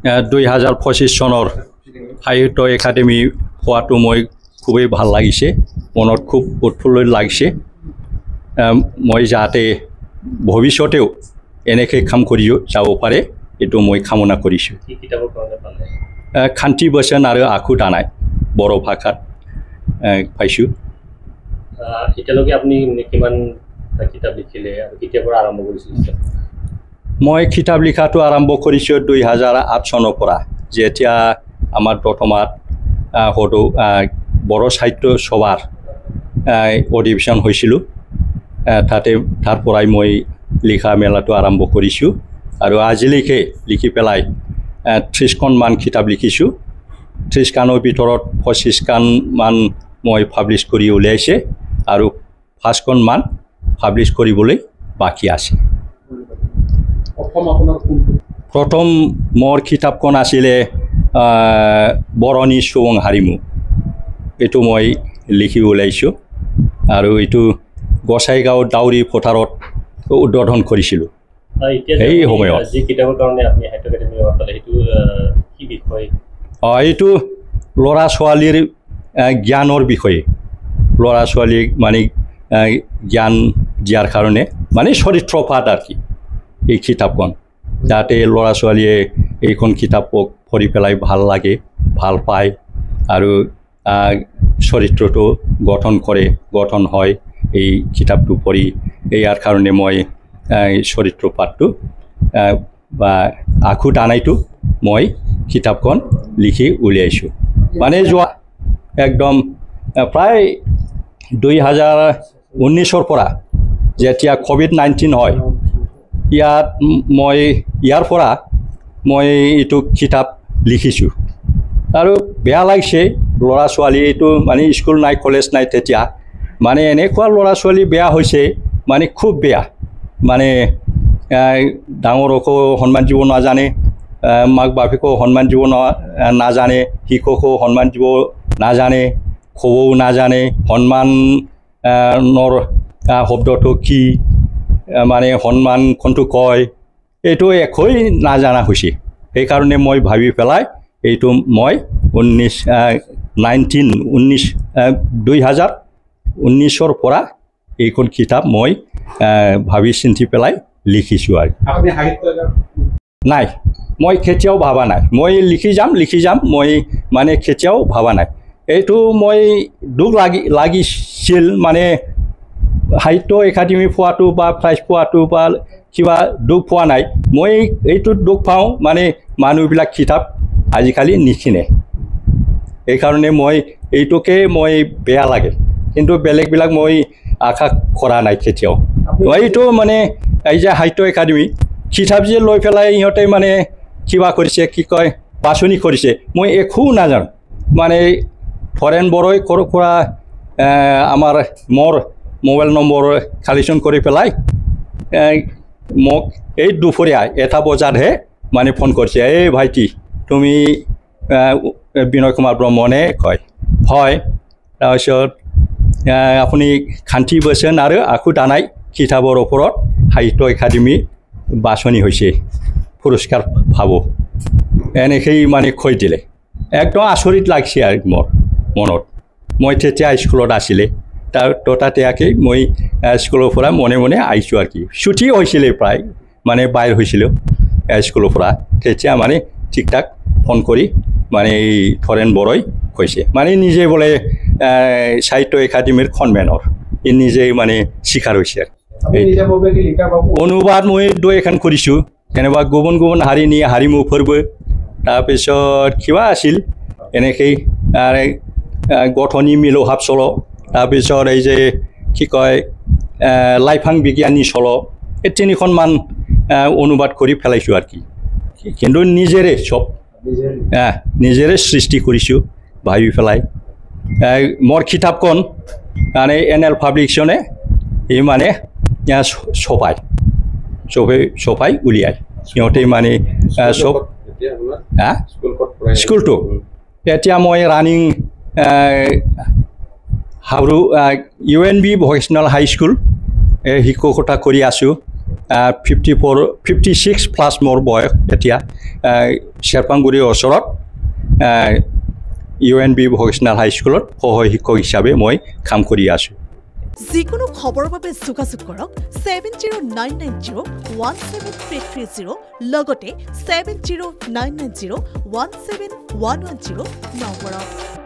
2025 চনৰ সাহিত্য একাডেমি হোৱাটো মই খুবেই ভাল লাগিছে, মনত খুব উৎফুল্ল লাগিছে। মই যাতে ভৱিষ্যতেও এনেকৈ কাম কৰি যাব পাৰে এইটো মই কামনা কৰিছোঁ। খান্তি বচন আৰু আখু দানাই বড়ো ভাষাত পাইছোঁ। এতিয়ালৈকে আপুনি কিমান কিতাপ লিখিলে আৰু কেতিয়াৰ পৰা আৰম্ভ কৰিছিল? মই কিতাপ লিখাটো আৰম্ভ কৰিছোঁ 2008 চনৰ পৰা, যেতিয়া আমাৰ প্ৰথমত হয়তো বড়ো সাহিত্য সভাৰ অধিৱেশন হৈছিলোঁ। তাৰ পৰাই মই লিখা মেলাটো আৰম্ভ কৰিছোঁ আৰু আজিলৈকে লিখি পেলাই 30খনমান কিতাপ লিখিছোঁ। 30খনৰ ভিতৰত 25খনমান মই পাব্লিছ কৰি উলিয়াইছে আৰু 5খনমান পাব্লিছ কৰিবলৈ বাকী আছে। প্ৰথম মোৰ কিতাপখন আছিলে বৰনী সুবং হাৰিমু, এইটো মই লিখি ওলাইছোঁ আৰু এইটো গোসাইগাঁও ডাউৰি পথাৰত উদ্বোধন কৰিছিলোঁ সেই সময়ত। এইটো ল'ৰা ছোৱালীৰ জ্ঞানৰ বিষয়ে, ল'ৰা ছোৱালীক মানে জ্ঞান দিয়াৰ কাৰণে মানে চৰিত্ৰ পাঠ আৰু কি এই কিতাপখন, যাতে ল'ৰা ছোৱালীয়ে এইখন কিতাপক পঢ়ি পেলাই ভাল লাগে, ভাল পায় আৰু চৰিত্ৰটো গঠন হয় এই কিতাপটো পঢ়ি। ইয়াৰ কাৰণে মই চৰিত্ৰ পাঠটো বা আখু দানাইটো মই কিতাপখন লিখি উলিয়াইছোঁ। মানে যোৱা একদম প্ৰায় 2019 পৰা যেতিয়া COVID-19 হয়, ইয়াৰ পৰা মই এইটো কিতাপ লিখিছোঁ আৰু বেয়া লাগিছে। ল'ৰা ছোৱালী এইটো মানে স্কুল নাই, কলেজ নাই, তেতিয়া মানে এনেকুৱা ল'ৰা ছোৱালী বেয়া হৈছে, মানে খুব বেয়া। মানে ডাঙৰকো সন্মান দিব নাজানে, মাক বাপেকো সন্মান দিব নাজানে, শিক্ষকো সন্মান দিব নাজানে, ক'বও নাজানে সন্মানৰ শব্দটো কি, মানে সন্মান কোনটো কয় এইটো একোৱেই নাজানা হৈছে। সেইকাৰণে মই ভাবি পেলাই এইটো মই 2019 পৰা এইখন কিতাপ মই ভাবি চিন্তি পেলাই লিখিছোঁ। আৰু নাই, মই কেতিয়াও ভবা নাই মই লিখি যাম, মই মানে কেতিয়াও ভবা নাই। এইটো মই দুখ লাগিছিল, মানে সাহিত্য একাডেমি পোৱাটো বা প্ৰাইজ পোৱাটো বা কিবা দুখ পোৱা নাই। মই এইটো দুখ পাওঁ, মানে মানুহবিলাক কিতাপ আজিকালি নিকিনে, সেইকাৰণে মই এইটোকে মই বেয়া লাগে। কিন্তু বেলেগবিলাক মই আশা কৰা নাই কেতিয়াও। এইটো মানে এই যে সাহিত্য একাডেমি কিতাপ যে লৈ পেলাই ইহঁতে মানে কিবা কৰিছে, কি কয় বাছনি কৰিছে, মই একো নাজানো। মানে ফৰেন বড়োই পৰা মোৰ মোবাইল নম্বৰ কালেকশ্যন কৰি পেলাই মোক এই দুপৰীয়া 1টা বজাতহে মানে ফোন কৰিছে, এই ভাইটি তুমি বিনয় কুমাৰ ব্ৰহ্মনে কয়, হয়। তাৰপিছত আপুনি খান্তি বচন আৰু আখু দানাই কিতাপৰ ওপৰত সাহিত্য একাডেমি বাছনি হৈছে, পুৰস্কাৰ পাব, এনেকেই মানে কৈ দিলে। একদম আচৰিত লাগিছে আৰু মোৰ মনত। মই তেতিয়া স্কুলত আছিলে, তাতেই মই স্কুলৰ পৰা মনে আহিছোঁ আৰু কি। ছুটি হৈছিলে প্ৰায়, মানে বাহিৰ হৈছিলোঁ স্কুলৰ পৰা। তেতিয়া মানে ঠিক ঠাক ফোন কৰি মানে এই ফৰেন বড়োই কৈছে, মানে নিজে বোলে সাহিত্য একাডেমিৰ কনভেনৰ নিজেই মানে স্বীকাৰ হৈছে। অনুবাদ মই 2এখন কৰিছোঁ, যেনিবা গুবুন হাৰিনী হাৰিমু फोरबो, তাৰপিছত কিবা আছিল এনেকেই গঠনি মিলহাব सल, তাৰপিছত এই যে কি কয় লাইফাং বিজ্ঞানী सल, এই 3খনমান অনুবাদ কৰি পেলাইছোঁ আৰু কি। কিন্তু নিজেৰে চব নিজেৰে সৃষ্টি কৰিছোঁ ভাবি পেলাই। মোৰ কিতাপখন মানে NL পাব্লিকেশ্যনে এই মানে ছপাই উলিয়ায় সিহঁতে, মানে চব স্কুলটো। এতিয়া মই ৰানিং হাবৰু UNB ভকেশ্যনেল হাই স্কুল শিক্ষকতা কৰি আছোঁ। 56 প্লাছ মোৰ বয়স এতিয়া শ্বেৰপাংগুৰিৰ ওচৰত UNB ভকেশ্যনেল হাইস্কুলত সহায় শিক্ষক হিচাপে মই কাম কৰি আছোঁ যিকোনো খবৰৰ বাবে যোগাযোগ কৰক 7099017330 লগতে 7099017110 নম্বৰত